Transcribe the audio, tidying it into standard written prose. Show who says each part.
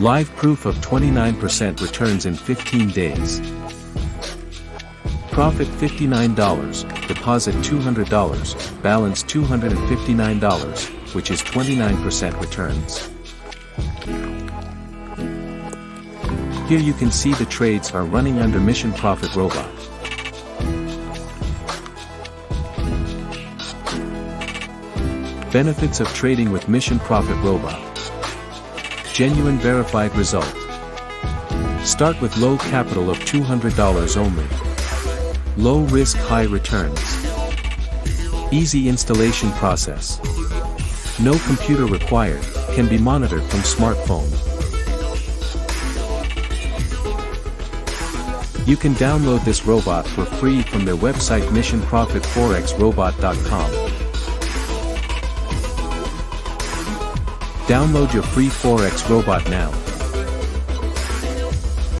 Speaker 1: Live proof of 29% returns in 15 days. Profit $59, deposit $200, balance $259, which is 29% returns. Here you can see the trades are running under Mission Profit Robot. Benefits of trading with Mission Profit Robot. Genuine verified result. Start with low capital of $200 only. Low risk, high returns. Easy installation process. No computer required, can be monitored from smartphone. You can download this robot for free from their website missionprofitforexrobot.com. Download your free Forex robot now.